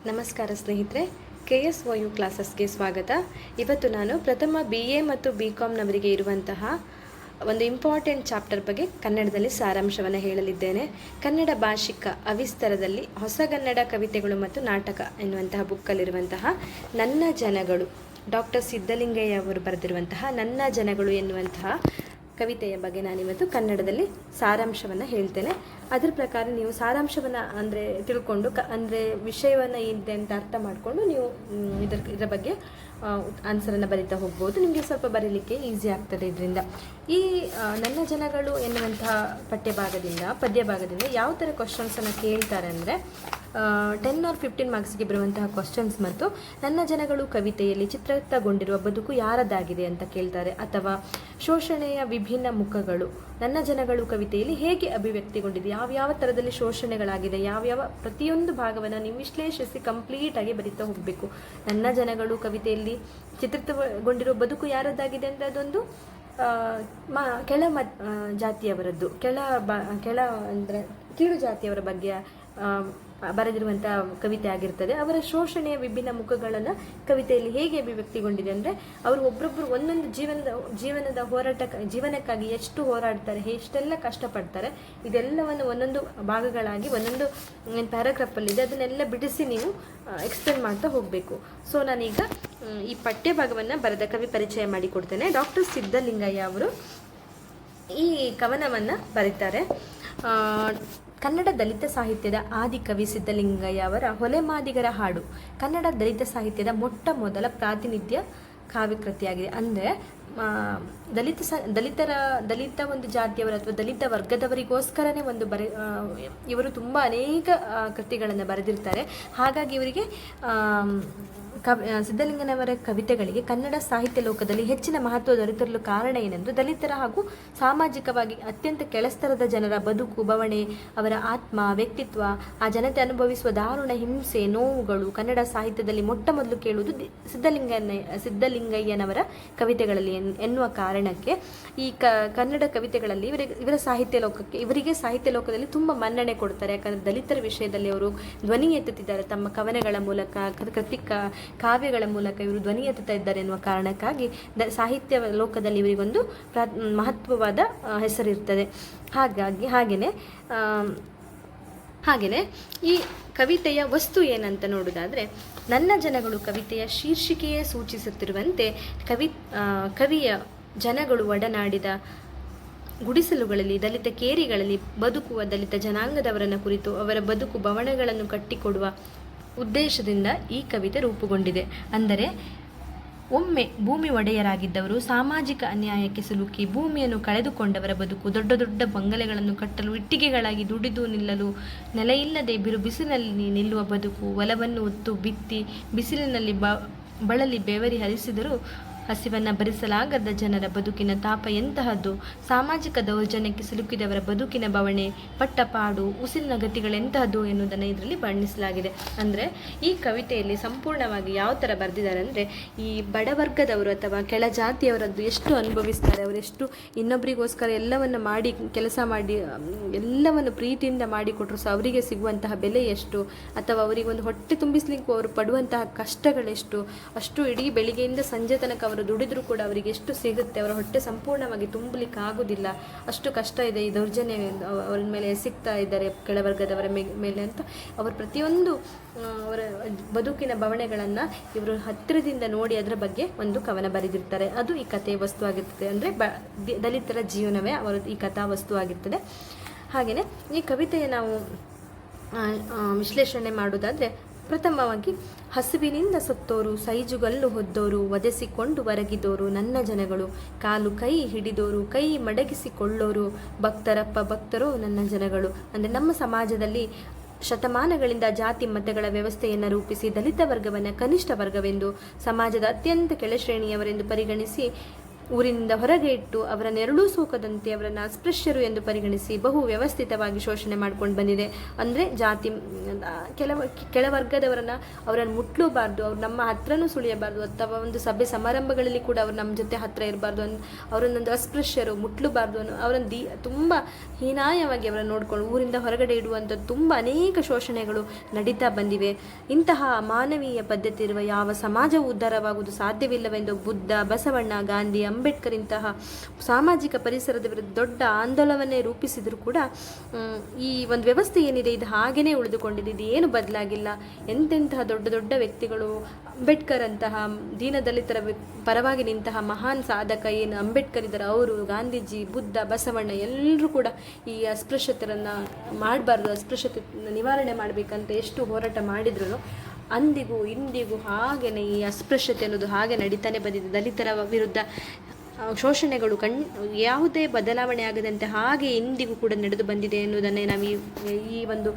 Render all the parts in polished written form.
ನಮಸ್ಕಾರ ಸ್ನೇಹಿತರೆ, KSOU ಕ್ಲಾಸಸ್ಗೆ ಸ್ವಾಗತ. ಇವತ್ತು ನಾನು ಪ್ರಥಮ BA ಮತ್ತು BComನವರಿಗೆ ಇರುವಂತಹ ಒಂದು ಇಂಪಾರ್ಟೆಂಟ್ ಚಾಪ್ಟರ್ ಬಗ್ಗೆ ಕನ್ನಡದಲ್ಲಿ ಸಾರಾಂಶವನ್ನು ಹೇಳಲಿದ್ದೇನೆ. ಕನ್ನಡ ಭಾಷಿಕ ಅವಿಸ್ತರದಲ್ಲಿ ಹೊಸಗನ್ನಡ ಕವಿತೆಗಳು ಮತ್ತು ನಾಟಕ ಎನ್ನುವಂತಹ ಬುಕ್ಕಲ್ಲಿರುವಂತಹ ನನ್ನ ಜನಗಳು, ಡಾಕ್ಟರ್ ಸಿದ್ಧಲಿಂಗಯ್ಯ ಅವರು ಬರೆದಿರುವಂತಹ ನನ್ನ ಜನಗಳು ಎನ್ನುವಂತಹ ಕವಿತೆಯ ಬಗ್ಗೆ ನಾನಿವತ್ತು ಕನ್ನಡದಲ್ಲಿ ಸಾರಾಂಶವನ್ನು ಹೇಳ್ತೇನೆ. ಅದರ ಪ್ರಕಾರ ನೀವು ಸಾರಾಂಶವನ್ನು ಅಂದರೆ ತಿಳ್ಕೊಂಡು ಅಂದರೆ ವಿಷಯವನ್ನು ಏನಿದೆ ಅಂತ ಅರ್ಥ ಮಾಡಿಕೊಂಡು ನೀವು ಇದರ ಬಗ್ಗೆ ಆನ್ಸರನ್ನು ಬರಿತಾ ಹೋಗ್ಬೋದು. ನಿಮಗೆ ಸ್ವಲ್ಪ ಬರೀಲಿಕ್ಕೆ ಈಸಿ ಆಗ್ತದೆ ಇದರಿಂದ. ಈ ನನ್ನ ಜನಗಳು ಎನ್ನುವಂತಹ ಪದ್ಯ ಭಾಗದಿಂದ ಯಾವ ಥರ ಕ್ವಶನ್ಸನ್ನು ಕೇಳ್ತಾರೆ ಅಂದರೆ 10 or 15 ಮಾರ್ಕ್ಸ್ಗೆ ಬರುವಂತಹ ಕ್ವಶನ್ಸ್ ಮತ್ತು ನನ್ನ ಜನಗಳು ಕವಿತೆಯಲ್ಲಿ ಚಿತ್ರಿತಗೊಂಡಿರುವ ಬದುಕು ಯಾರದಾಗಿದೆ ಅಂತ ಕೇಳ್ತಾರೆ. ಅಥವಾ ಶೋಷಣೆಯ ವಿಭಿನ್ನ ಮುಖಗಳು ನನ್ನ ಜನಗಳು ಕವಿತೆಯಲ್ಲಿ ಹೇಗೆ ಅಭಿವ್ಯಕ್ತಿಗೊಂಡಿದೆ, ಯಾವ್ಯಾವ ಥರದಲ್ಲಿ ಶೋಷಣೆಗಳಾಗಿದೆ, ಯಾವ್ಯಾವ ಪ್ರತಿಯೊಂದು ಭಾಗವನ್ನು ನೀವು ವಿಶ್ಲೇಷಿಸಿ ಕಂಪ್ಲೀಟಾಗಿ ಬರಿತಾ ಹೋಗಬೇಕು. ನನ್ನ ಜನಗಳು ಕವಿತೆಯಲ್ಲಿ ಚಿತ್ರಿತಗೊಂಡಿರುವ ಬದುಕು ಯಾರದ್ದಾಗಿದೆ ಅಂದರೆ ಅದೊಂದು ಕೆಳ ಜಾತಿಯವರದ್ದು, ಕೆಳ ಅಂದರೆ ಕೀಳು ಜಾತಿಯವರ ಬಗ್ಗೆ ಬರೆದಿರುವಂಥ ಕವಿತೆ ಆಗಿರ್ತದೆ. ಅವರ ಶೋಷಣೆಯ ವಿಭಿನ್ನ ಮುಖಗಳನ್ನು ಕವಿತೆಯಲ್ಲಿ ಹೇಗೆ ಅಭಿವ್ಯಕ್ತಿಗೊಂಡಿದೆ ಅಂದರೆ ಅವರು ಒಬ್ಬರೊಬ್ಬರು ಒಂದೊಂದು ಜೀವನದ ಜೀವನಕ್ಕಾಗಿ ಎಷ್ಟು ಹೋರಾಡ್ತಾರೆ, ಎಷ್ಟೆಲ್ಲ ಕಷ್ಟಪಡ್ತಾರೆ, ಇದೆಲ್ಲವನ್ನು ಒಂದೊಂದು ಭಾಗಗಳಾಗಿ ಒಂದೊಂದು ಪ್ಯಾರಾಗ್ರಾಫಲ್ಲಿದೆ, ಅದನ್ನೆಲ್ಲ ಬಿಡಿಸಿ ನೀವು ಎಕ್ಸ್ಪ್ಲೇನ್ ಮಾಡ್ತಾ ಹೋಗಬೇಕು. ಸೊ ನಾನೀಗ ಈ ಪಠ್ಯ ಭಾಗವನ್ನು ಬರೆದ ಕವಿ ಪರಿಚಯ ಮಾಡಿಕೊಡ್ತೇನೆ. ಡಾಕ್ಟರ್ ಸಿದ್ಧಲಿಂಗಯ್ಯ ಅವರು ಈ ಕವನವನ್ನು ಬರೀತಾರೆ. ಕನ್ನಡ ದಲಿತ ಸಾಹಿತ್ಯದ ಆದಿಕವಿ ಸಿದ್ಧಲಿಂಗಯ್ಯ ಅವರ ಹೊಲೆಮಾದಿಗರ ಹಾಡು ಕನ್ನಡ ದಲಿತ ಸಾಹಿತ್ಯದ ಮೊಟ್ಟ ಮೊದಲ ಪ್ರಾತಿನಿಧ್ಯ ಕಾವ್ಯಕೃತಿಯಾಗಿದೆ. ಅಂದರೆ ದಲಿತ ಒಂದು ಜಾತಿಯವರು ಅಥವಾ ದಲಿತ ವರ್ಗದವರಿಗೋಸ್ಕರನೇ ಇವರು ತುಂಬ ಅನೇಕ ಕೃತಿಗಳನ್ನು ಬರೆದಿರ್ತಾರೆ. ಹಾಗಾಗಿ ಇವರಿಗೆ ಸಿದ್ಧಲಿಂಗನವರ ಕವಿತೆಗಳಿಗೆ ಕನ್ನಡ ಸಾಹಿತ್ಯ ಲೋಕದಲ್ಲಿ ಹೆಚ್ಚಿನ ಮಹತ್ವ ದೊರೆತಿರಲು ಕಾರಣ ಏನೆಂದರೆ ದಲಿತರ ಹಾಗೂ ಸಾಮಾಜಿಕವಾಗಿ ಅತ್ಯಂತ ಕೆಳಸ್ತರದ ಜನರ ಬದುಕು ಬವಣೆ, ಅವರ ಆತ್ಮ ವ್ಯಕ್ತಿತ್ವ, ಆ ಜನತೆ ಅನುಭವಿಸುವ ದಾರುಣ ಹಿಂಸೆ ನೋವುಗಳು ಕನ್ನಡ ಸಾಹಿತ್ಯದಲ್ಲಿ ಮೊಟ್ಟ ಮೊದಲು ಕೇಳುವುದು ಸಿದ್ಧಲಿಂಗಯ್ಯನವರ ಕವಿತೆಗಳಲ್ಲಿ ಎನ್ನುವ ಕಾರಣಕ್ಕೆ ಈ ಕನ್ನಡ ಕವಿತೆಗಳಲ್ಲಿ ಇವರಿಗೆ ಸಾಹಿತ್ಯ ಲೋಕದಲ್ಲಿ ತುಂಬ ಮನ್ನಣೆ ಕೊಡ್ತಾರೆ. ಯಾಕಂದರೆ ದಲಿತರ ವಿಷಯದಲ್ಲಿ ಅವರು ಧ್ವನಿ ಎತ್ತುತ್ತಿದ್ದಾರೆ, ತಮ್ಮ ಕವನಗಳ ಮೂಲಕ ಕಾವ್ಯಗಳ ಮೂಲಕ ಇವರು ಧ್ವನಿ ಎತ್ತುತ್ತಾ ಇದ್ದಾರೆ ಎನ್ನುವ ಕಾರಣಕ್ಕಾಗಿ ಸಾಹಿತ್ಯ ಲೋಕದಲ್ಲಿ ಇವರಿಗೊಂದು ಮಹತ್ವವಾದ ಹೆಸರಿರ್ತದೆ. ಹಾಗೆಯೇ ಈ ಕವಿತೆಯ ವಸ್ತು ಏನಂತ ನೋಡೋದಾದರೆ, ನನ್ನ ಜನಗಳು ಕವಿತೆಯ ಶೀರ್ಷಿಕೆಯೇ ಸೂಚಿಸುತ್ತಿರುವಂತೆ ಕವಿಯ ಜನಗಳು ಒಡನಾಡಿದ ಗುಡಿಸಲುಗಳಲ್ಲಿ ದಲಿತ ಕೇರಿಗಳಲ್ಲಿ ಬದುಕುವ ದಲಿತ ಜನಾಂಗದವರನ್ನು ಕುರಿತು ಅವರ ಬದುಕು ಬವಣೆಗಳನ್ನು ಕಟ್ಟಿಕೊಡುವ ಉದ್ದೇಶದಿಂದ ಈ ಕವಿತೆ ರೂಪುಗೊಂಡಿದೆ. ಅಂದರೆ ಒಮ್ಮೆ ಭೂಮಿ ಒಡೆಯರಾಗಿದ್ದವರು ಸಾಮಾಜಿಕ ಅನ್ಯಾಯಕ್ಕೆ ಸಿಲುಕಿ ಭೂಮಿಯನ್ನು ಕಳೆದುಕೊಂಡವರ ಬದುಕು, ದೊಡ್ಡ ದೊಡ್ಡ ಬಂಗಲೆಗಳನ್ನು ಕಟ್ಟಲು ಇಟ್ಟಿಗೆಗಳಾಗಿ ದುಡಿದು ನಿಲ್ಲಲು ನೆಲೆಯಿಲ್ಲದೆ ಬಿಸಿಲಿನಲ್ಲಿ ನಿಲ್ಲುವ ಬದುಕು, ಹೊಲವನ್ನು ಹೊತ್ತು ಬಿತ್ತಿ ಬಿಸಿಲಿನಲ್ಲಿ ಬಳಲಿ ಬೆವರಿ ಹರಿಸಿದರೂ ಹಸಿವನ್ನು ಭರಿಸಲಾಗದ ಜನರ ಬದುಕಿನ ತಾಪ ಎಂತಹದ್ದು, ಸಾಮಾಜಿಕ ದೌರ್ಜನ್ಯಕ್ಕೆ ಸಿಲುಕಿದವರ ಬದುಕಿನ ಬವಣೆ ಪಟ್ಟಪಾಡು ಉಸಿರಿನ ಗತಿಗಳೆಂತಹದ್ದು ಎನ್ನುವುದನ್ನು ಇದರಲ್ಲಿ ಬಣ್ಣಿಸಲಾಗಿದೆ. ಅಂದರೆ ಈ ಕವಿತೆಯಲ್ಲಿ ಸಂಪೂರ್ಣವಾಗಿ ಯಾವ ಥರ ಬರೆದಿದ್ದಾರೆ ಅಂದರೆ, ಈ ಬಡವರ್ಗದವರು ಅಥವಾ ಕೆಳ ಜಾತಿಯವರದ್ದು ಎಷ್ಟು ಅನುಭವಿಸ್ತಾರೆ, ಅವರೆಷ್ಟು ಇನ್ನೊಬ್ಬರಿಗೋಸ್ಕರ ಎಲ್ಲವನ್ನು ಮಾಡಿ ಕೆಲಸ ಮಾಡಿ ಎಲ್ಲವನ್ನು ಪ್ರೀತಿಯಿಂದ ಮಾಡಿಕೊಟ್ರು ಸಹ ಅವರಿಗೆ ಸಿಗುವಂತಹ ಬೆಲೆ ಎಷ್ಟು, ಅಥವಾ ಅವರಿಗೆ ಒಂದು ಹೊಟ್ಟೆ ತುಂಬಿಸ್ಲಿಕ್ಕೂ ಅವರು ಪಡುವಂತಹ ಕಷ್ಟಗಳೆಷ್ಟು, ಅಷ್ಟು ಇಡೀ ಬೆಳಿಗ್ಗೆಯಿಂದ ಸಂಜೆ ತನಕ ಅವರು ದುಡಿದ್ರೂ ಕೂಡ ಅವರಿಗೆ ಎಷ್ಟು ಸಿಗುತ್ತೆ, ಅವರ ಹೊಟ್ಟೆ ಸಂಪೂರ್ಣವಾಗಿ ತುಂಬಲಿಕ್ಕೆ ಆಗೋದಿಲ್ಲ, ಅಷ್ಟು ಕಷ್ಟ ಇದೆ, ಈ ದೌರ್ಜನ್ಯ ಅವರ ಮೇಲೆ ಸಿಗ್ತಾ ಇದ್ದಾರೆ ಕೆಳವರ್ಗದವರ ಮೇಲೆ ಅಂತ ಅವರು ಪ್ರತಿಯೊಂದು ಅವರ ಬದುಕಿನ ಬವಣೆಗಳನ್ನು ಇವರು ಹತ್ತಿರದಿಂದ ನೋಡಿ ಅದರ ಬಗ್ಗೆ ಒಂದು ಕವನ ಬರೆದಿರ್ತಾರೆ. ಅದು ಈ ಕಥೆಯ ವಸ್ತು ಆಗಿರ್ತದೆ. ಅಂದರೆ ದಲಿತರ ಜೀವನವೇ ಅವರ ಈ ಕಥಾ ವಸ್ತು ಆಗಿರ್ತದೆ. ಹಾಗೆಯೇ ಈ ಕವಿತೆಯ ನಾವು ವಿಶ್ಲೇಷಣೆ ಮಾಡೋದಾದರೆ, ಪ್ರಥಮವಾಗಿ ಹಸಿವಿನಿಂದ ಸತ್ತೋರು, ಸೈಜುಗಲ್ಲು ಹೊದ್ದೋರು, ವಧಿಸಿಕೊಂಡು ಹೊರಗಿದೋರು ನನ್ನ ಜನಗಳು, ಕಾಲು ಕೈ ಹಿಡಿದೋರು, ಕೈ ಮಡಗಿಸಿಕೊಳ್ಳೋರು, ಭಕ್ತರೋ ನನ್ನ ಜನಗಳು. ಅಂದರೆ ನಮ್ಮ ಸಮಾಜದಲ್ಲಿ ಶತಮಾನಗಳಿಂದ ಜಾತಿ ಮತಗಳ ವ್ಯವಸ್ಥೆಯನ್ನು ರೂಪಿಸಿ ದಲಿತ ವರ್ಗವನ್ನು ಕನಿಷ್ಠ ವರ್ಗವೆಂದು, ಸಮಾಜದ ಅತ್ಯಂತ ಕೆಳಶ್ರೇಣಿಯವರೆಂದು ಪರಿಗಣಿಸಿ ಊರಿನಿಂದ ಹೊರಗೆ ಇಟ್ಟು ಅವರ ನೆರಳೂ ಸೋಕದಂತೆ ಅವರನ್ನು ಅಸ್ಪೃಶ್ಯರು ಎಂದು ಪರಿಗಣಿಸಿ ಬಹು ವ್ಯವಸ್ಥಿತವಾಗಿ ಶೋಷಣೆ ಮಾಡ್ಕೊಂಡು ಬಂದಿದೆ. ಅಂದರೆ ಜಾತಿ ಕೆಳವರ್ಗದವರನ್ನು ಅವರನ್ನು ಮುಟ್ಲೂಬಾರ್ದು, ಅವ್ರು ನಮ್ಮ ಹತ್ರನೂ ಸುಳಿಯಬಾರ್ದು, ಅಥವಾ ಒಂದು ಸಭೆ ಸಮಾರಂಭಗಳಲ್ಲಿ ಕೂಡ ಅವ್ರು ನಮ್ಮ ಜೊತೆ ಹತ್ತಿರ ಇರಬಾರ್ದು, ಅವರನ್ನೊಂದು ಅಸ್ಪೃಶ್ಯರು ಮುಟ್ಲೂಬಾರ್ದು ಅನ್ನೋ ಅವರನ್ನು ತುಂಬ ಹೀನಾಯವಾಗಿ ಅವರನ್ನು ನೋಡ್ಕೊಂಡು ಊರಿಂದ ಹೊರಗಡೆ ಇಡುವಂಥದ್ದು ತುಂಬ ಅನೇಕ ಶೋಷಣೆಗಳು ನಡೀತಾ ಬಂದಿವೆ. ಇಂತಹ ಮಾನವೀಯ ಪದ್ಧತಿ ಇರುವ ಯಾವ ಸಮಾಜವು ಉದ್ಧಾರವಾಗುವುದು ಸಾಧ್ಯವಿಲ್ಲವೆಂದು ಬುದ್ಧ, ಬಸವಣ್ಣ, ಗಾಂಧಿ, ಅಂಬೇಡ್ಕರ್ ಇಂತಹ ಸಾಮಾಜಿಕ ಪರಿಸರದ ವಿರುದ್ಧ ದೊಡ್ಡ ಆಂದೋಲನವನ್ನೇ ರೂಪಿಸಿದರೂ ಕೂಡ ಈ ಒಂದು ವ್ಯವಸ್ಥೆ ಏನಿದೆ ಇದು ಹಾಗೇ ಉಳಿದುಕೊಂಡಿದೆ, ಇದು ಏನು ಬದಲಾಗಿಲ್ಲ. ಎಂತೆಂತಹ ದೊಡ್ಡ ದೊಡ್ಡ ವ್ಯಕ್ತಿಗಳು, ಅಂಬೇಡ್ಕರ್ ಅಂತಹ ದೀನದಲಿತರ ಪರವಾಗಿ ನಿಂತಹ ಮಹಾನ್ ಸಾಧಕ ಏನು ಅಂಬೇಡ್ಕರ್ ಇದ್ದಾರೆ, ಅವರು, ಗಾಂಧೀಜಿ, ಬುದ್ಧ, ಬಸವಣ್ಣ ಎಲ್ಲರೂ ಕೂಡ ಈ ಅಸ್ಪೃಶ್ಯತೆಯನ್ನು ಮಾಡಬಾರ್ದು, ಅಸ್ಪೃಶ್ಯತೆ ನಿವಾರಣೆ ಮಾಡಬೇಕಂತ ಎಷ್ಟು ಹೋರಾಟ ಮಾಡಿದ್ರು ಅಂದಿಗೂ ಇಂದಿಗೂ ಹಾಗೆಯೇ ಈ ಅಸ್ಪೃಶ್ಯತೆ ಅನ್ನೋದು ಹಾಗೆ ನಡೀತಾನೆ ಬಂದಿದೆ. ದಲಿತರ ವಿರುದ್ಧ ಶೋಷಣೆಗಳು ಯಾವುದೇ ಬದಲಾವಣೆ ಆಗದಂತೆ ಹಾಗೆ ಇಂದಿಗೂ ಕೂಡ ನಡೆದು ಬಂದಿದೆ ಎನ್ನುವುದನ್ನೇ ನಾವು ಈ ಒಂದು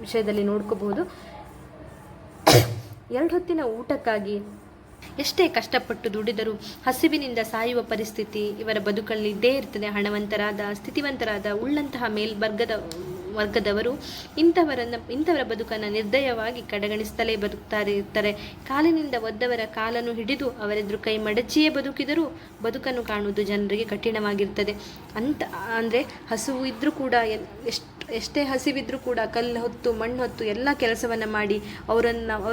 ವಿಷಯದಲ್ಲಿ ನೋಡ್ಕೋಬಹುದು. 2 ಹೊತ್ತಿನ ಊಟಕ್ಕಾಗಿ ಎಷ್ಟೇ ಕಷ್ಟಪಟ್ಟು ದುಡಿದರೂ ಹಸಿವಿನಿಂದ ಸಾಯುವ ಪರಿಸ್ಥಿತಿ ಇವರ ಬದುಕಲ್ಲಿ ಇದ್ದೇ ಇರ್ತದೆ. ಸ್ಥಿತಿವಂತರಾದ ಉಳ್ಳಂತಹ ವರ್ಗದವರು ಇಂಥವರ ಬದುಕನ್ನು ನಿರ್ದಯವಾಗಿ ಕಡೆಗಣಿಸುತ್ತಲೇ ಇರ್ತಾರೆ. ಕಾಲಿನಿಂದ ಒದ್ದವರ ಕಾಲನ್ನು ಹಿಡಿದು ಅವರೆದುರು ಕೈ ಮಡಚಿಯೇ ಬದುಕಿದರೂ ಬದುಕನ್ನು ಕಾಣುವುದು ಜನರಿಗೆ ಕಠಿಣವಾಗಿರ್ತದೆ. ಅಂದರೆ ಹಸುವು ಇದ್ದರೂ ಕೂಡ ಎಷ್ಟೇ ಹಸಿವಿದ್ರೂ ಕೂಡ ಕಲ್ಲು ಹೊತ್ತು ಮಣ್ಣು ಹೊತ್ತು ಎಲ್ಲ ಕೆಲಸವನ್ನು ಮಾಡಿ ಅವ್ರ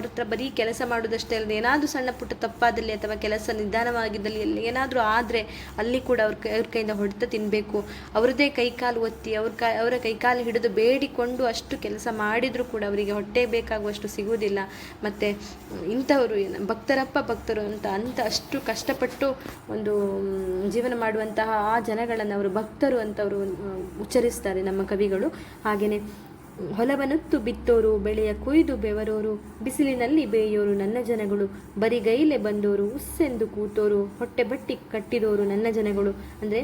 ಹತ್ರ ಬರೀ ಕೆಲಸ ಮಾಡೋದಷ್ಟೇ ಅಲ್ಲದೆ ಏನಾದರೂ ಸಣ್ಣ ಪುಟ್ಟ ತಪ್ಪಾದಲ್ಲಿ ಅಥವಾ ಕೆಲಸ ನಿಧಾನವಾಗಿದ್ದಲ್ಲಿ ಏನಾದರೂ ಆದರೆ ಅಲ್ಲಿ ಕೂಡ ಅವ್ರ ಕೈಯಿಂದ ಹೊಡೆತ ತಿನ್ನಬೇಕು. ಅವ್ರದ್ದೇ ಕೈಕಾಲು ಒತ್ತಿ ಅವರ ಕೈಕಾಲು ಹಿಡಿದು ಬೇಡಿಕೊಂಡು ಅಷ್ಟು ಕೆಲಸ ಮಾಡಿದರೂ ಕೂಡ ಅವರಿಗೆ ಹೊಟ್ಟೆ ಬೇಕಾಗುವಷ್ಟು ಸಿಗುವುದಿಲ್ಲ. ಮತ್ತು ಇಂಥವರು ಭಕ್ತರು ಅಂತ ಅಷ್ಟು ಕಷ್ಟಪಟ್ಟು ಒಂದು ಜೀವನ ಮಾಡುವಂತಹ ಆ ಜನಗಳನ್ನು ಅವರು ಭಕ್ತರು ಅಂತವರು ಉಚ್ಚರಿಸ್ತಾರೆ ನಮ್ಮ ಕವಿಗಳು. ಹಾಗೆಯೇ ಹೊಲವನುತ್ತು ಬಿತ್ತೋರು, ಬೆಳೆಯ ಕೊಯ್ದು ಬೆವರೋರು, ಬಿಸಿಲಿನಲ್ಲಿ ಬೇಯೋರು ನನ್ನ ಜನಗಳು, ಬರಿಗೈಲೆ ಬಂದೋರು, ಉಸ್ಸೆಂದು ಕೂತೋರು, ಹೊಟ್ಟೆ ಬಟ್ಟಿ ಕಟ್ಟಿದೋರು ನನ್ನ ಜನಗಳು. ಅಂದರೆ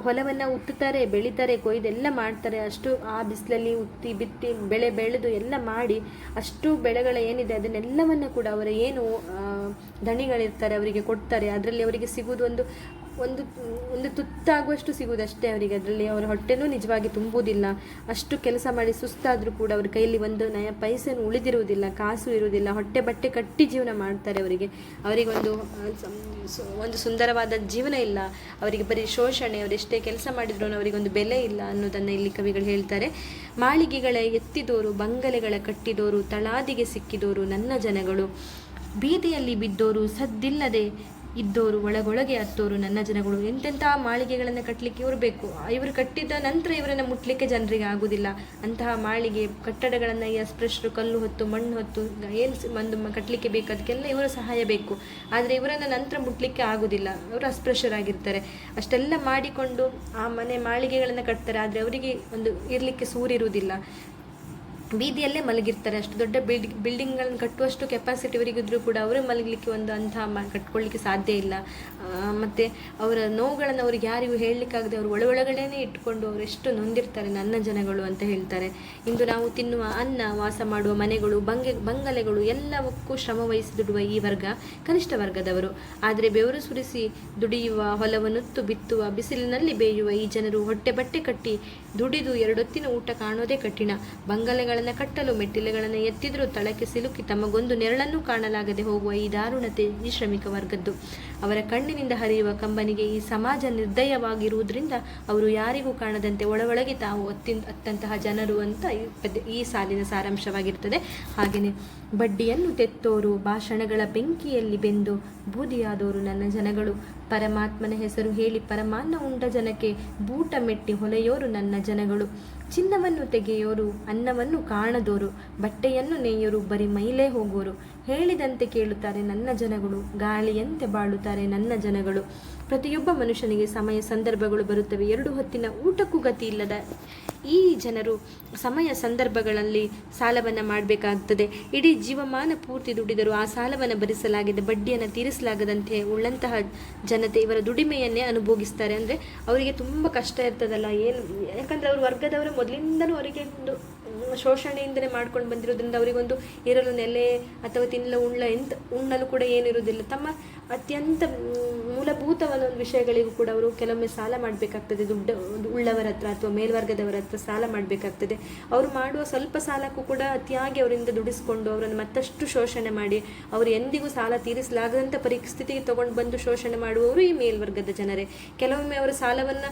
ಹೊಲವನ್ನು ಉತ್ತುತ್ತಾರೆ, ಬೆಳೀತಾರೆ, ಕೊಯ್ದೆಲ್ಲ ಮಾಡ್ತಾರೆ. ಅಷ್ಟು ಆ ಬಿಸಿಲಲ್ಲಿ ಬಿತ್ತಿ ಬೆಳೆ ಬೆಳೆದು ಎಲ್ಲ ಮಾಡಿ ಅಷ್ಟು ಬೆಳೆಗಳ ಏನಿದೆ ಅದನ್ನೆಲ್ಲವನ್ನು ಕೂಡ ಅವರ ಏನು ದಣಿಗಳಿರ್ತಾರೆ ಅವರಿಗೆ ಕೊಡ್ತಾರೆ. ಅದರಲ್ಲಿ ಅವರಿಗೆ ಸಿಗುವುದು ಒಂದು ತುತ್ತಾಗುವಷ್ಟು ಸಿಗುವುದಷ್ಟೇ ಅವರಿಗೆ. ಅದರಲ್ಲಿ ಅವರ ಹೊಟ್ಟೆನೂ ನಿಜವಾಗಿ ತುಂಬುವುದಿಲ್ಲ. ಅಷ್ಟು ಕೆಲಸ ಮಾಡಿ ಸುಸ್ತಾದರೂ ಕೂಡ ಅವ್ರ ಕೈಯಲ್ಲಿ ಒಂದು ನಯ ಪೈಸೆನೂ ಉಳಿದಿರುವುದಿಲ್ಲ, ಕಾಸು ಇರುವುದಿಲ್ಲ. ಹೊಟ್ಟೆ ಬಟ್ಟೆ ಕಟ್ಟಿ ಜೀವನ ಮಾಡ್ತಾರೆ. ಅವರಿಗೊಂದು ಸುಂದರವಾದ ಜೀವನ ಇಲ್ಲ. ಅವರಿಗೆ ಬರೀ ಶೋಷಣೆ, ಅವರೆಷ್ಟೇ ಕೆಲಸ ಮಾಡಿದ್ರು ಅವರಿಗೊಂದು ಬೆಲೆ ಇಲ್ಲ ಅನ್ನೋದನ್ನು ಇಲ್ಲಿ ಕವಿಗಳು ಹೇಳ್ತಾರೆ. ಮಾಳಿಗೆಗಳ ಎತ್ತಿದೋರು, ಬಂಗಲೆಗಳ ಕಟ್ಟಿದೋರು, ತಳಾದಿಗೆ ಸಿಕ್ಕಿದೋರು ನನ್ನ ಜನಗಳು, ಬೀದಿಯಲ್ಲಿ ಬಿದ್ದೋರು, ಸದ್ದಿಲ್ಲದೆ ಇದ್ದೋರು, ಒಳಗೊಳಗೆ ಹತ್ತೋರು ನನ್ನ ಜನಗಳು. ಎಂತೆಂಥ ಮಾಳಿಗೆಗಳನ್ನು ಕಟ್ಟಲಿಕ್ಕೆ ಇವರು ಬೇಕು. ಇವರು ಕಟ್ಟಿದ ನಂತರ ಇವರನ್ನು ಮುಟ್ಲಿಕ್ಕೆ ಜನರಿಗೆ ಆಗುವುದಿಲ್ಲ. ಅಂತಹ ಮಾಳಿಗೆ ಕಟ್ಟಡಗಳನ್ನು ಈ ಅಸ್ಪೃಶ್ಯರು ಕಲ್ಲು ಹೊತ್ತು ಮಣ್ಣು ಹೊತ್ತು ಏನು ಕಟ್ಟಲಿಕ್ಕೆ ಬೇಕು ಅದಕ್ಕೆಲ್ಲ ಇವರ ಸಹಾಯ ಬೇಕು. ಆದರೆ ಇವರನ್ನು ನಂತರ ಮುಟ್ಲಿಕ್ಕೆ ಆಗುವುದಿಲ್ಲ, ಅವರು ಅಸ್ಪೃಶ್ಯರಾಗಿರ್ತಾರೆ. ಅಷ್ಟೆಲ್ಲ ಮಾಡಿಕೊಂಡು ಆ ಮಾಳಿಗೆಗಳನ್ನು ಕಟ್ತಾರೆ. ಆದರೆ ಅವರಿಗೆ ಒಂದು ಇರಲಿಕ್ಕೆ ಸೂರಿರುವುದಿಲ್ಲ, ಬೀದಿಯಲ್ಲೇ ಮಲಗಿರ್ತಾರೆ. ಅಷ್ಟು ದೊಡ್ಡ ಬಿಲ್ಡಿಂಗ್ಗಳನ್ನು ಕಟ್ಟುವಷ್ಟು ಕೆಪಾಸಿಟಿ ಇವರಿಗಿದ್ರೂ ಕೂಡ ಅವರೇ ಮಲಗಲಿಕ್ಕೆ ಕಟ್ಕೊಳ್ಳಿಕ್ಕೆ ಸಾಧ್ಯ ಇಲ್ಲ. ಮತ್ತು ಅವರ ನೋವುಗಳನ್ನು ಅವ್ರಿಗೆ ಯಾರಿಗೂ ಹೇಳಲಿಕ್ಕಾಗದೆ ಅವರು ಒಳಗಡೆನೇ ಇಟ್ಕೊಂಡು ಅವರೆಷ್ಟು ನೊಂದಿರ್ತಾರೆ ನನ್ನ ಜನಗಳು ಅಂತ ಹೇಳ್ತಾರೆ. ಇಂದು ನಾವು ತಿನ್ನುವ ಅನ್ನ, ವಾಸ ಮಾಡುವ ಮನೆಗಳು, ಬಂಗಲೆಗಳು ಎಲ್ಲವಕ್ಕೂ ಶ್ರಮ ವಹಿಸಿ ದುಡುವ ಈ ವರ್ಗ ಕನಿಷ್ಠ ವರ್ಗದವರು. ಆದರೆ ಬೆವರು ಸುರಿಸಿ ದುಡಿಯುವ, ಹೊಲವನ್ನುತ್ತು ಬಿತ್ತುವ, ಬಿಸಿಲಿನಲ್ಲಿ ಬೇಯುವ ಈ ಜನರು ಹೊಟ್ಟೆ ಬಟ್ಟೆ ಕಟ್ಟಿ ದುಡಿದು 2 ಹೊತ್ತಿನ ಊಟ ಕಾಣೋದೇ ಕಠಿಣ. ಬಂಗಲೆಗಳನ್ನು ಕಟ್ಟಲು ಮೆಟ್ಟಿಲುಗಳನ್ನು ಎತ್ತಿದರೂ ತಳಕ್ಕೆ ಸಿಲುಕಿ ತಮಗೊಂದು ನೆರಳನ್ನು ಕಾಣಲಾಗದೆ ಹೋಗುವ ಈ ದಾರುಣತೆ ಈ ಶ್ರಮಿಕ ವರ್ಗದ್ದು. ಅವರ ಕಣ್ಣಿನಿಂದ ಹರಿಯುವ ಕಂಬನಿಗೆ ಈ ಸಮಾಜ ನಿರ್ದಯವಾಗಿರುವುದರಿಂದ ಅವರು ಯಾರಿಗೂ ಕಾಣದಂತೆ ಒಳಗೆ ತಾವು ಅತ್ತಂತಹ ಜನರು ಅಂತ ಈ ಸಾಲಿನ ಸಾರಾಂಶವಾಗಿರ್ತದೆ. ಹಾಗೆಯೇ ಬಡ್ಡಿಯನ್ನು ತೆತ್ತೋರು, ಭಾಷಣಗಳ ಬೆಂಕಿಯಲ್ಲಿ ಬೆಂದು ಬೂದಿಯಾದವರು ನನ್ನ ಜನಗಳು, ಪರಮಾತ್ಮನ ಹೆಸರು ಹೇಳಿ ಪರಮಾನ್ನ ಉಂಡ ಜನಕ್ಕೆ ಬೂಟ ಮೆಟ್ಟಿ ಹೊಲೆಯೋರು ನನ್ನ ಜನಗಳು, ಚಿನ್ನವನ್ನು ತೆಗೆಯೋರು, ಅನ್ನವನ್ನು ಕಾಣದೋರು, ಬಟ್ಟೆಯನ್ನು ನೇಯೋರು, ಬರೀ ಮೈಲೇ ಹೋಗೋರು, ಹೇಳಿದಂತೆ ಕೇಳುತ್ತಾರೆ ನನ್ನ ಜನಗಳು, ಗಾಳಿಯಂತೆ ಬಾಳುತ್ತಾರೆ ನನ್ನ ಜನಗಳು. ಪ್ರತಿಯೊಬ್ಬ ಮನುಷ್ಯನಿಗೆ ಸಮಯ ಸಂದರ್ಭಗಳು ಬರುತ್ತವೆ. 2 ಹೊತ್ತಿನ ಊಟಕ್ಕೂ ಗತಿ ಇಲ್ಲದ ಈ ಜನರು ಸಮಯ ಸಂದರ್ಭಗಳಲ್ಲಿ ಸಾಲವನ್ನು ಮಾಡಬೇಕಾಗ್ತದೆ. ಇಡೀ ಜೀವಮಾನ ಪೂರ್ತಿ ದುಡಿದರೂ ಆ ಸಾಲವನ್ನು ಭರಿಸಲಾಗಿದೆ, ಬಡ್ಡಿಯನ್ನು ತೀರಿಸಲಾಗದಂತೆ ಉಳ್ಳಂತಹ ಜನತೆ ಇವರ ದುಡಿಮೆಯನ್ನೇ ಅನುಭೋಗಿಸ್ತಾರೆ. ಅಂದರೆ ಅವರಿಗೆ ತುಂಬ ಕಷ್ಟ ಇರ್ತದಲ್ಲ, ಯಾಕಂದರೆ ಅವರು ವರ್ಗದವರು ಮೊದಲಿಂದಲೂ ಅವರಿಗೆ ಒಂದು ಶೋಷಣೆಯಿಂದಲೇ ಮಾಡ್ಕೊಂಡು ಬಂದಿರೋದ್ರಿಂದ ಅವರಿಗೊಂದು ಇರಲು ನೆಲೆ ಅಥವಾ ತಿನ್ನಲು ಉಣ್ಣಲು ಕೂಡ ಏನಿರುವುದಿಲ್ಲ. ತಮ್ಮ ಅತ್ಯಂತ ಮೂಲಭೂತವಾದ ಒಂದು ವಿಷಯಗಳಿಗೂ ಕೂಡ ಅವರು ಕೆಲವೊಮ್ಮೆ ಸಾಲ ಮಾಡಬೇಕಾಗ್ತದೆ, ದುಡ್ಡು ಉಳ್ಳವರ ಹತ್ರ ಅಥವಾ ಮೇಲ್ವರ್ಗದವರ ಹತ್ರ ಸಾಲ ಮಾಡಬೇಕಾಗ್ತದೆ. ಅವರು ಮಾಡುವ ಸ್ವಲ್ಪ ಸಾಲಕ್ಕೂ ಕೂಡ ಅತಿಯಾಗಿ ಅವರಿಂದ ದುಡಿಸ್ಕೊಂಡು ಅವರನ್ನು ಮತ್ತಷ್ಟು ಶೋಷಣೆ ಮಾಡಿ ಅವರು ಎಂದಿಗೂ ಸಾಲ ತೀರಿಸಲಾಗದಂಥ ಪರಿಸ್ಥಿತಿಗೆ ತಗೊಂಡು ಬಂದು ಶೋಷಣೆ ಮಾಡುವವರು ಈ ಮೇಲ್ವರ್ಗದ ಜನರೇ. ಕೆಲವೊಮ್ಮೆ ಅವರ ಸಾಲವನ್ನು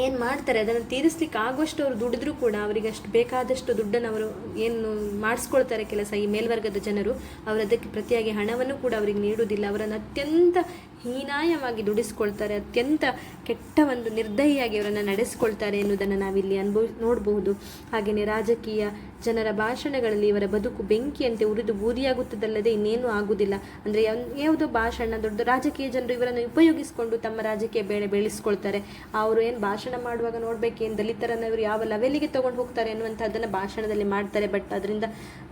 ಏನು ಮಾಡ್ತಾರೆ ಅದನ್ನು ತೀರಿಸ್ಲಿಕ್ಕೆ ಆಗುವಷ್ಟು ಅವರು ದುಡಿದ್ರೂ ಕೂಡ ಅವರಿಗೆ ಅಷ್ಟು ಬೇಕಾದಷ್ಟು ದುಡ್ಡನ್ನು ಅವರು ಏನು ಮಾಡಿಸ್ಕೊಳ್ತಾರೆ ಕೆಲಸ ಈ ಮೇಲ್ವರ್ಗದ ಜನರು, ಅವರು ಅದಕ್ಕೆ ಪ್ರತಿಯಾಗಿ ಹಣವನ್ನು ಕೂಡ ಅವರಿಗೆ ನೀಡುವುದಿಲ್ಲ. ಅವರನ್ನು ಅತ್ಯಂತ ಹೀನಾಯವಾಗಿ ದುಡಿಸ್ಕೊಳ್ತಾರೆ, ಅತ್ಯಂತ ಕೆಟ್ಟ ಒಂದು ನಿರ್ದಯಿಯಾಗಿ ಅವರನ್ನು ನಡೆಸ್ಕೊಳ್ತಾರೆ ಎನ್ನುವುದನ್ನು ನಾವಿಲ್ಲಿ ನೋಡಬಹುದು. ಹಾಗೆಯೇ ರಾಜಕೀಯ ಜನರ ಭಾಷಣಗಳಲ್ಲಿ ಇವರ ಬದುಕು ಬೆಂಕಿಯಂತೆ ಉರಿದು ಬೂದಿಯಾಗುತ್ತದಲ್ಲದೆ ಇನ್ನೇನು ಆಗುವುದಿಲ್ಲ. ಅಂದರೆ ಯಾವುದೋ ಭಾಷಣ, ದೊಡ್ಡ ರಾಜಕೀಯ ಜನರು ಇವರನ್ನು ಉಪಯೋಗಿಸಿಕೊಂಡು ತಮ್ಮ ರಾಜಕೀಯ ಬೆಳೆಸ್ಕೊಳ್ತಾರೆ. ಅವರು ಏನು ಭಾಷಣ ಮಾಡುವಾಗ ನೋಡ್ಬೇಕೇನು ದಲಿತರನ್ನು ಇವರು ಯಾವ ಲೆವೆಲಿಗೆ ತಗೊಂಡು ಹೋಗ್ತಾರೆ ಅನ್ನುವಂಥದ್ದನ್ನು ಭಾಷಣದಲ್ಲಿ ಮಾಡ್ತಾರೆ. ಬಟ್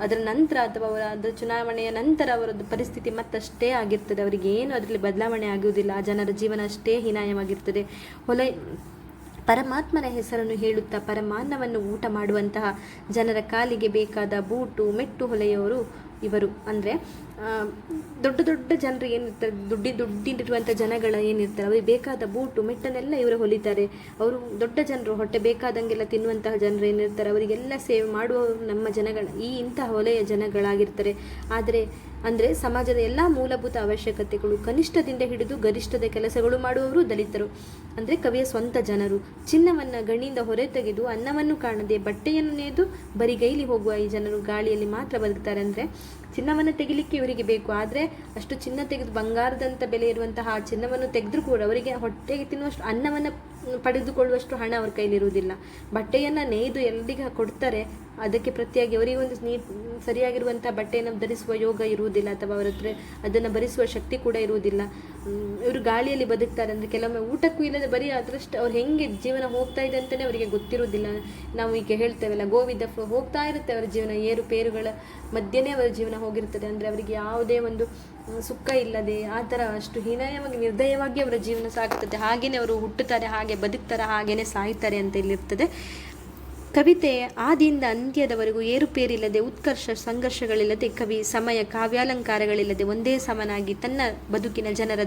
ಅದರ ನಂತರ ಅಥವಾ ಅದರ ಚುನಾವಣೆಯ ನಂತರ ಅವರದ್ದು ಪರಿಸ್ಥಿತಿ ಮತ್ತಷ್ಟೇ ಆಗಿರ್ತದೆ. ಅವರಿಗೆ ಏನು ಅದರಲ್ಲಿ ಬದಲಾವಣೆ ಆಗುವುದಿಲ್ಲ. ಆ ಜನರ ಜೀವನ ಅಷ್ಟೇ ಹೀನಾಯವಾಗಿರ್ತದೆ. ಪರಮಾತ್ಮನ ಹೆಸರನ್ನು ಹೇಳುತ್ತಾ ಪರಮಾನ್ನವನ್ನು ಊಟ ಮಾಡುವಂತಹ ಜನರ ಕಾಲಿಗೆ ಬೇಕಾದ ಬೂಟು ಮೆಟ್ಟು ಹೊಲೆಯೋರು ಇವರು. ಅಂದರೆ ದೊಡ್ಡ ದೊಡ್ಡ ಜನರು ಏನಿರ್ತಾರೆ, ದುಡ್ಡಿರುವಂಥ ಜನಗಳ ಏನಿರ್ತಾರೆ ಅವರಿಗೆ ಬೇಕಾದ ಬೂಟು ಮೆಟ್ಟನ್ನೆಲ್ಲ ಇವರು ಹೊಲಿತಾರೆ. ಅವರು ದೊಡ್ಡ ಜನರು ಹೊಟ್ಟೆ ಬೇಕಾದಂಗೆಲ್ಲ ತಿನ್ನುವಂತಹ ಜನರು ಏನಿರ್ತಾರೆ ಅವರಿಗೆಲ್ಲ ಸೇವೆ ಮಾಡುವವರು ನಮ್ಮ ಜನಗಳ ಇಂತಹ ಹೊಲೆಯ ಜನಗಳಾಗಿರ್ತಾರೆ. ಅಂದರೆ ಸಮಾಜದ ಎಲ್ಲ ಮೂಲಭೂತ ಅವಶ್ಯಕತೆಗಳು ಕನಿಷ್ಠದಿಂದ ಹಿಡಿದು ಗರಿಷ್ಠದ ಕೆಲಸಗಳು ಮಾಡುವವರು ದಲಿತರು. ಅಂದರೆ ಕವಿಯ ಸ್ವಂತ ಜನರು. ಚಿನ್ನವನ್ನು ಗಣಿಯಿಂದ ಹೊರ ತೆಗೆದು ಅನ್ನವನ್ನು ಕಾಣದೆ ಬಟ್ಟೆಯನ್ನು ನೇದು ಬರಿಗೈಲಿ ಹೋಗುವ ಈ ಜನರು ಗಾಳಿಯಲ್ಲಿ ಮಾತ್ರ ಬದುಕ್ತಾರೆ. ಅಂದರೆ ಚಿನ್ನವನ್ನು ತೆಗಿಲಿಕ್ಕೆ ಇವರಿಗೆ ಬೇಕು, ಆದರೆ ಅಷ್ಟು ಚಿನ್ನ ತೆಗೆದು ಬಂಗಾರದಂಥ ಬೆಲೆ ಇರುವಂತಹ ಆ ಚಿನ್ನವನ್ನು ತೆಗೆದ್ರೂ ಕೂಡ ಅವರಿಗೆ ಹೊಟ್ಟೆಗೆ ತಿನ್ನುವಷ್ಟು ಅನ್ನವನ್ನು ಪಡೆದುಕೊಳ್ಳುವಷ್ಟು ಹಣ ಅವ್ರ ಕೈಲಿರುವುದಿಲ್ಲ. ಬಟ್ಟೆಯನ್ನು ನೇಯ್ದು ಎಲ್ಲಿಗೆ ಕೊಡ್ತಾರೆ, ಅದಕ್ಕೆ ಪ್ರತಿಯಾಗಿ ಅವರಿಗೆ ಒಂದು ಸರಿಯಾಗಿರುವಂಥ ಬಟ್ಟೆಯನ್ನು ಧರಿಸುವ ಯೋಗ ಇರುವುದಿಲ್ಲ ಅಥವಾ ಅವರ ಹತ್ರ ಅದನ್ನು ಭರಿಸುವ ಶಕ್ತಿ ಕೂಡ ಇರುವುದಿಲ್ಲ. ಇವರು ಗಾಳಿಯಲ್ಲಿ ಬದುಕ್ತಾರೆ. ಅಂದರೆ ಕೆಲವೊಮ್ಮೆ ಊಟಕ್ಕೂ ಇಲ್ಲದೆ ಬರೀ ಅದರಷ್ಟು ಅವ್ರು ಹೆಂಗೆ ಜೀವನ ಹೋಗ್ತಾ ಇದೆ ಅಂತಲೇ ಅವರಿಗೆ ಗೊತ್ತಿರುವುದಿಲ್ಲ. ನಾವು ಈಗ ಹೇಳ್ತೇವಲ್ಲ, ಗೋವಿದ ಹೋಗ್ತಾ ಇರುತ್ತೆ ಅವರ ಜೀವನ, ಏರುಪೇರುಗಳ ಮಧ್ಯೆನೇ ಅವರ ಜೀವನ ಹೋಗಿರ್ತದೆ. ಅಂದರೆ ಅವರಿಗೆ ಯಾವುದೇ ಒಂದು ಸುಖ ಇಲ್ಲದೆ ಆ ಥರ ಅಷ್ಟು ಹೀನಾಯವಾಗಿ ನಿರ್ದಯವಾಗಿ ಅವರ ಜೀವನ ಸಾಗ್ತದೆ. ಹಾಗೆಯೇ ಅವರು ಹುಟ್ಟುತ್ತಾರೆ, ಹಾಗೆ ಬದುಕ್ತಾರೆ, ಹಾಗೇನೆ ಸಾಯ್ತಾರೆ ಅಂತ ಇಲ್ಲಿರ್ತದೆ. ಕವಿತೆ ಆದಿಯಿಂದ ಅಂತ್ಯದವರೆಗೂ ಏರುಪೇರಿಲ್ಲದೆ ಉತ್ಕರ್ಷ ಸಂಘರ್ಷಗಳಿಲ್ಲದೆ ಕವಿ ಸಮಯ ಕಾವ್ಯಾಲಂಕಾರಗಳಿಲ್ಲದೆ ಒಂದೇ ಸಮನಾಗಿ ತನ್ನ ಬದುಕಿನ ಜನರ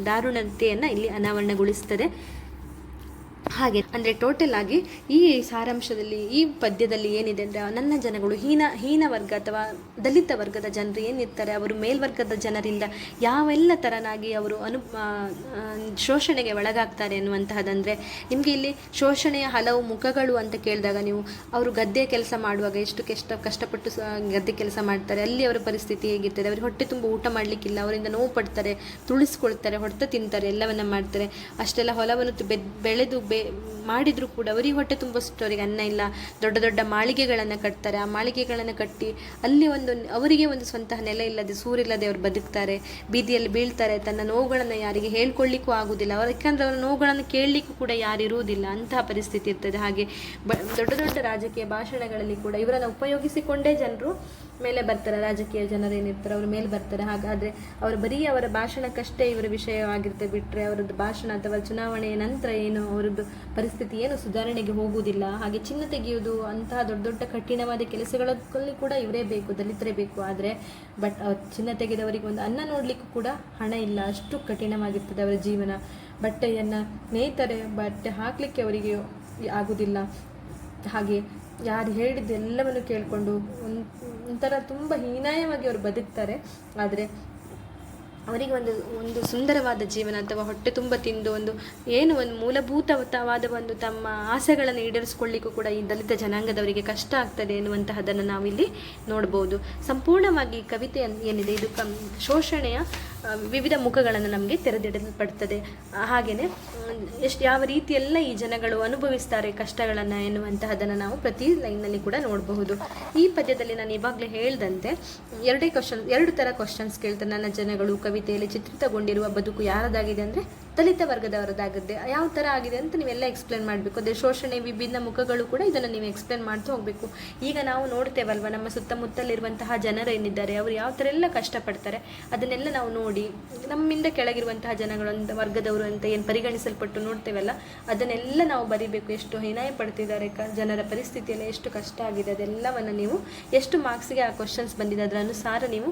ದಾರುಣತೆಯನ್ನು ಇಲ್ಲಿ ಅನಾವರಣಗೊಳಿಸುತ್ತದೆ. ಹಾಗೆ ಅಂದರೆ ಟೋಟಲ್ ಆಗಿ ಈ ಸಾರಾಂಶದಲ್ಲಿ ಈ ಪದ್ಯದಲ್ಲಿ ಏನಿದೆ ಅಂದರೆ ನನ್ನ ಜನಗಳು ಹೀನ ವರ್ಗ ಅಥವಾ ದಲಿತ ವರ್ಗದ ಜನರು ಏನಿರ್ತಾರೆ ಅವರು ಮೇಲ್ವರ್ಗದ ಜನರಿಂದ ಯಾವೆಲ್ಲ ಥರನಾಗಿ ಅವರು ಶೋಷಣೆಗೆ ಒಳಗಾಗ್ತಾರೆ ಅನ್ನುವಂತಹದ್ದಂದರೆ ನಿಮಗೆ ಇಲ್ಲಿ ಶೋಷಣೆಯ ಹಲವು ಮುಖಗಳು ಅಂತ ಕೇಳಿದಾಗ ನೀವು ಅವರು ಗದ್ದೆ ಕೆಲಸ ಮಾಡುವಾಗ ಎಷ್ಟು ಕಷ್ಟಪಟ್ಟು ಗದ್ದೆ ಕೆಲಸ ಮಾಡ್ತಾರೆ, ಅಲ್ಲಿ ಅವರ ಪರಿಸ್ಥಿತಿ ಹೇಗಿರ್ತದೆ, ಅವ್ರಿಗೆ ಹೊಟ್ಟೆ ತುಂಬ ಊಟ ಮಾಡಲಿಕ್ಕಿಲ್ಲ, ಅವರಿಂದ ನೋವು ಪಡ್ತಾರೆ, ತುಳಿಸ್ಕೊಳ್ತಾರೆ, ಹೊಡೆತ ತಿಂತಾರೆ, ಎಲ್ಲವನ್ನ ಮಾಡ್ತಾರೆ. ಅಷ್ಟೆಲ್ಲ ಹೊಲವನ್ನು ಬೆಳೆದು ಮಾಡಿದರೂ ಕೂಡ ಅವರಿಗೆ ಹೊಟ್ಟೆ ತುಂಬಿಷ್ಟು ಅವರಿಗೆ ಅನ್ನ ಇಲ್ಲ. ದೊಡ್ಡ ದೊಡ್ಡ ಮಾಳಿಗೆಗಳನ್ನು ಕಟ್ತಾರೆ. ಆ ಮಾಳಿಗೆಗಳನ್ನು ಕಟ್ಟಿ ಅಲ್ಲಿ ಅವರಿಗೆ ಒಂದು ಸ್ವಂತ ನೆಲೆ ಇಲ್ಲದೆ ಸೂರಿಲ್ಲದೆ ಅವರು ಬದುಕ್ತಾರೆ, ಬೀದಿಯಲ್ಲಿ ಬೀಳ್ತಾರೆ. ತನ್ನ ನೋವುಗಳನ್ನು ಯಾರಿಗೆ ಹೇಳ್ಕೊಳ್ಳಿಕ್ಕೂ ಆಗುವುದಿಲ್ಲ, ಯಾಕಂದರೆ ಅವರ ನೋವುಗಳನ್ನು ಕೇಳಲಿಕ್ಕೂ ಕೂಡ ಯಾರಿರುವುದಿಲ್ಲ, ಅಂತಹ ಪರಿಸ್ಥಿತಿ ಇರ್ತದೆ. ಹಾಗೆ ದೊಡ್ಡ ದೊಡ್ಡ ರಾಜಕೀಯ ಭಾಷಣಗಳಲ್ಲಿ ಕೂಡ ಇವರನ್ನು ಉಪಯೋಗಿಸಿಕೊಂಡೇ ಜನರು ಮೇಲೆ ಬರ್ತಾರೆ. ರಾಜಕೀಯ ಜನರೇನಿರ್ತಾರೆ ಅವರು ಮೇಲೆ ಬರ್ತಾರೆ. ಹಾಗಾದರೆ ಅವರು ಬರೀ ಅವರ ಭಾಷಣಕ್ಕಷ್ಟೇ ಇವರ ವಿಷಯವಾಗಿರ್ತದೆ ಬಿಟ್ಟರೆ ಅವರದ್ದು ಭಾಷಣ ಅಥವಾ ಚುನಾವಣೆಯ ನಂತರ ಏನು ಅವರದ್ದು ಪರಿಸ್ಥಿತಿ ಏನು ಸುಧಾರಣೆಗೆ ಹೋಗುವುದಿಲ್ಲ. ಹಾಗೆ ಚಿನ್ನ ತೆಗೆಯುವುದು ಅಂತಹ ದೊಡ್ಡ ದೊಡ್ಡ ಕಠಿಣವಾದ ಕೆಲಸಗಳಲ್ಲಿ ಕೂಡ ಇವರೇ ಬೇಕು, ದಲಿತರೇ ಬೇಕು. ಆದರೆ ಚಿನ್ನ ತೆಗೆದವರಿಗೆ ಒಂದು ಅನ್ನ ನೋಡಲಿಕ್ಕೂ ಕೂಡ ಹಣ ಇಲ್ಲ, ಅಷ್ಟು ಕಠಿಣವಾಗಿರ್ತದೆ ಅವರ ಜೀವನ. ಬಟ್ಟೆಯನ್ನು ನೇಯ್ತಾರೆ, ಬಟ್ಟೆ ಹಾಕಲಿಕ್ಕೆ ಅವರಿಗೆ ಆಗುವುದಿಲ್ಲ. ಹಾಗೆ ಯಾರು ಹೇಳಿದ್ದು ಎಲ್ಲವನ್ನು ಕೇಳಿಕೊಂಡು ಒಂಥರ ತುಂಬ ಹೀನಾಯವಾಗಿ ಅವರು ಬದುಕ್ತಾರೆ. ಆದರೆ ಅವರಿಗೆ ಒಂದು ಸುಂದರವಾದ ಜೀವನ ಅಥವಾ ಹೊಟ್ಟೆ ತುಂಬ ತಿಂದು ಒಂದು ಮೂಲಭೂತವಾದ ಒಂದು ತಮ್ಮ ಆಸೆಗಳನ್ನು ಈಡೇರಿಸಿಕೊಳ್ಳಿಕ್ಕೂ ಕೂಡ ಈ ದಲಿತ ಜನಾಂಗದವರಿಗೆ ಕಷ್ಟ ಆಗ್ತದೆ ಎನ್ನುವಂತಹದನ್ನು ನಾವಿಲ್ಲಿ ನೋಡ್ಬೋದು. ಸಂಪೂರ್ಣವಾಗಿ ಕವಿತೆ ಏನಿದೆ ಇದು ಶೋಷಣೆಯ ವಿವಿಧ ಮುಖಗಳನ್ನು ನಮಗೆ ತೆರೆದಿಡಲ್ಪಡ್ತದೆ. ಹಾಗೆಯೇ ಯಾವ ರೀತಿಯೆಲ್ಲ ಈ ಜನಗಳು ಅನುಭವಿಸ್ತಾರೆ ಕಷ್ಟಗಳನ್ನು ಎನ್ನುವಂತಹದನ್ನು ನಾವು ಪ್ರತಿ ಲೈನ್ನಲ್ಲಿ ಕೂಡ ನೋಡಬಹುದು. ಈ ಪದ್ಯದಲ್ಲಿ ನಾನು ಇವಾಗಲೇ ಹೇಳಿದಂತೆ ಎರಡು ಥರ ಕ್ವಶನ್ಸ್ ಕೇಳ್ತಾರೆ. ನನ್ನ ಜನಗಳು ಕವಿತೆಯಲ್ಲಿ ಚಿತ್ರಿತಗೊಂಡಿರುವ ಬದುಕು ಯಾರದಾಗಿದೆ ಅಂದರೆ ದಲಿತ ವರ್ಗದವರದಾಗುತ್ತೆ. ಯಾವ ಥರ ಆಗಿದೆ ಅಂತ ನೀವೆಲ್ಲ ಎಕ್ಸ್ಪ್ಲೇನ್ ಮಾಡಬೇಕು. ಅದೇ ಶೋಷಣೆ ವಿಭಿನ್ನ ಮುಖಗಳು ಕೂಡ ಇದನ್ನು ನೀವು ಎಕ್ಸ್ಪ್ಲೇನ್ ಮಾಡ್ತಾ ಹೋಗಬೇಕು. ಈಗ ನಾವು ನೋಡ್ತೇವಲ್ವ, ನಮ್ಮ ಸುತ್ತಮುತ್ತಲಿರುವಂತಹ ಜನರು ಏನಿದ್ದಾರೆ ಅವರು ಯಾವ ಥರ ಎಲ್ಲ ಕಷ್ಟಪಡ್ತಾರೆ ಅದನ್ನೆಲ್ಲ ನಾವು ನೋಡಿ, ನಮ್ಮಿಂದ ಕೆಳಗಿರುವಂತಹ ಜನಗಳು ಅಂತ ವರ್ಗದವರು ಅಂತ ಏನು ಪರಿಗಣಿಸಲ್ಪಟ್ಟು ನೋಡ್ತೇವಲ್ಲ, ಅದನ್ನೆಲ್ಲ ನಾವು ಬರಿಬೇಕು. ಎಷ್ಟು ಹೀನಾಯ ಪಡ್ತಿದ್ದಾರೆ, ಜನರ ಪರಿಸ್ಥಿತಿಯೆಲ್ಲ ಎಷ್ಟು ಕಷ್ಟ ಆಗಿದೆ, ಅದೆಲ್ಲವನ್ನು ನೀವು ಎಷ್ಟು ಮಾರ್ಕ್ಸ್ಗೆ ಆ ಕ್ವಶನ್ಸ್ ಬಂದಿದೆ ಅದರ ಅನುಸಾರ ನೀವು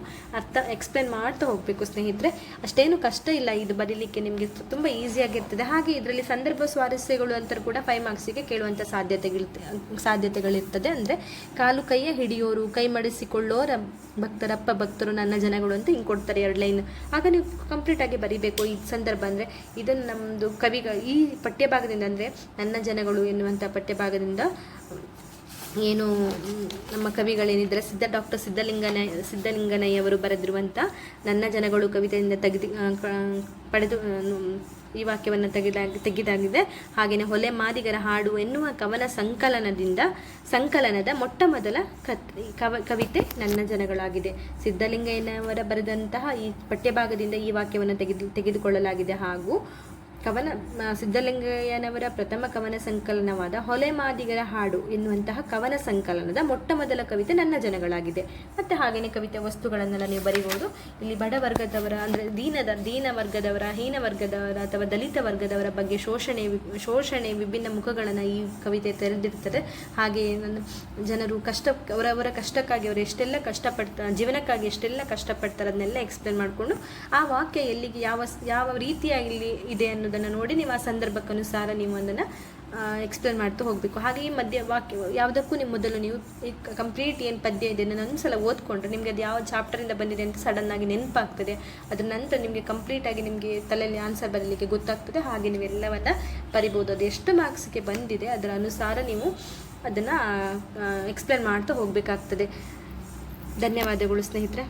ಎಕ್ಸ್ಪ್ಲೇನ್ ಮಾಡ್ತಾ ಹೋಗಬೇಕು ಸ್ನೇಹಿತರೆ. ಅಷ್ಟೇನು ಕಷ್ಟ ಇಲ್ಲ ಇದು ಬರೀಲಿಕ್ಕೆ, ನಿಮಗೆ ತುಂಬ ಈಸಿಯಾಗಿರ್ತದೆ. ಹಾಗೆ ಇದರಲ್ಲಿ ಸಂದರ್ಭ ಸ್ವಾರಸ್ಯಗಳು ಅಂತ ಕೂಡ 5 ಮಾರ್ಕ್ಸಿಗೆ ಕೇಳುವಂಥ ಸಾಧ್ಯತೆಗಳಿರ್ತದೆ. ಅಂದರೆ ಕಾಲು ಕೈಯ ಹಿಡಿಯೋರು, ಕೈ ಮಡಿಸಿಕೊಳ್ಳೋರ ಭಕ್ತರಪ್ಪ ಭಕ್ತರು ನನ್ನ ಜನಗಳು ಅಂತ ಹಿಂಗೆ ಕೊಡ್ತಾರೆ 2 ಲೈನ್. ಆಗ ನೀವು ಕಂಪ್ಲೀಟಾಗಿ ಬರೀಬೇಕು ಈ ಸಂದರ್ಭ. ಅಂದರೆ ಇದನ್ನು ನಮ್ಮದು ಈ ಪಠ್ಯಭಾಗದಿಂದ, ಅಂದರೆ ನನ್ನ ಜನಗಳು ಎನ್ನುವಂಥ ಪಠ್ಯಭಾಗದಿಂದ ಏನು ನಮ್ಮ ಕವಿಗಳೇನಿದ್ದಾರೆ ಡಾಕ್ಟರ್ ಸಿದ್ಧಲಿಂಗನಯ್ಯವರು ಬರೆದಿರುವಂಥ ನನ್ನ ಜನಗಳು ಕವಿತೆಯಿಂದ ಪಡೆದು ಈ ವಾಕ್ಯವನ್ನು ತೆಗೆದಾಗಿದೆ. ಹಾಗೆಯೇ ಹೊಲೆ ಮಾದಿಗರ ಹಾಡು ಎನ್ನುವ ಸಂಕಲನದ ಮೊಟ್ಟ ಮೊದಲ ಕವಿತೆ ನನ್ನ ಜನಗಳಾಗಿದೆ. ಸಿದ್ಧಲಿಂಗಯ್ಯನವರ ಬರೆದಂತಹ ಈ ಪಠ್ಯಭಾಗದಿಂದ ಈ ವಾಕ್ಯವನ್ನು ತೆಗೆದುಕೊಳ್ಳಲಾಗಿದೆ. ಹಾಗೂ ಸಿದ್ಧಲಿಂಗಯ್ಯನವರ ಪ್ರಥಮ ಕವನ ಸಂಕಲನವಾದ ಹೊಲೆ ಮಾದಿಗರ ಹಾಡು ಎನ್ನುವಂತಹ ಕವನ ಸಂಕಲನದ ಮೊಟ್ಟ ಮೊದಲ ಕವಿತೆ ನನ್ನ ಜನಗಳಾಗಿದೆ. ಮತ್ತು ಹಾಗೆಯೇ ಕವಿತೆ ವಸ್ತುಗಳನ್ನೆಲ್ಲ ನೀವು ಬರೀಬಹುದು. ಇಲ್ಲಿ ಬಡ ವರ್ಗದವರ, ಅಂದರೆ ದೀನ ವರ್ಗದವರ, ಹೀನ ವರ್ಗದವರ ಅಥವಾ ದಲಿತ ವರ್ಗದವರ ಬಗ್ಗೆ ಶೋಷಣೆ ವಿಭಿನ್ನ ಮುಖಗಳನ್ನು ಈ ಕವಿತೆ ತೆರೆದಿರ್ತದೆ. ಹಾಗೆಯೇ ಜನರು ಅವರವರ ಕಷ್ಟಕ್ಕಾಗಿ ಅವರು ಎಷ್ಟೆಲ್ಲ ಕಷ್ಟಪಡ್ತಾರೆ, ಜೀವನಕ್ಕಾಗಿ ಎಷ್ಟೆಲ್ಲ ಕಷ್ಟಪಡ್ತಾರೆ ಅದನ್ನೆಲ್ಲ ಎಕ್ಸ್ಪ್ಲೇನ್ ಮಾಡಿಕೊಂಡು ಆ ವಾಕ್ಯ ಎಲ್ಲಿಗೆ ಯಾವ ರೀತಿಯಾಗಿ ಇದೆ ಅನ್ನೋದನ್ನು ನೋಡಿ ನೀವು ಆ ಸಂದರ್ಭಕ್ಕನುಸಾರ ನೀವು ಅದನ್ನು ಎಕ್ಸ್ಪ್ಲೇನ್ ಮಾಡ್ತಾ ಹೋಗಬೇಕು. ಹಾಗೆ ಈ ಮಧ್ಯ ವಾಕ್ಯ ಯಾವುದಕ್ಕೂ ನಿಮ್ಮ ಮೊದಲು ನೀವು ಕಂಪ್ಲೀಟ್ ಏನು ಪದ್ಯ ಇದೆ ಅದನ್ನು ಒಂದ್ಸಲ ಓದ್ಕೊಂಡ್ರೆ ನಿಮಗೆ ಅದು ಯಾವ ಚಾಪ್ಟರಿಂದ ಬಂದಿದೆ ಅಂತ ಸಡನ್ನಾಗಿ ನೆನಪಾಗ್ತದೆ. ಅದರ ನಂತರ ನಿಮಗೆ ಕಂಪ್ಲೀಟಾಗಿ ನಿಮಗೆ ತಲೆಯಲ್ಲಿ ಆನ್ಸರ್ ಬರಲಿಕ್ಕೆ ಗೊತ್ತಾಗ್ತದೆ. ಹಾಗೆ ನೀವೆಲ್ಲವನ್ನು ಬರಿಬೋದು. ಅದು ಎಷ್ಟು ಮಾರ್ಕ್ಸಿಗೆ ಬಂದಿದೆ ಅದರ ಅನುಸಾರ ನೀವು ಅದನ್ನು ಎಕ್ಸ್ಪ್ಲೇನ್ ಮಾಡ್ತಾ ಹೋಗಬೇಕಾಗ್ತದೆ. ಧನ್ಯವಾದಗಳು ಸ್ನೇಹಿತರೆ.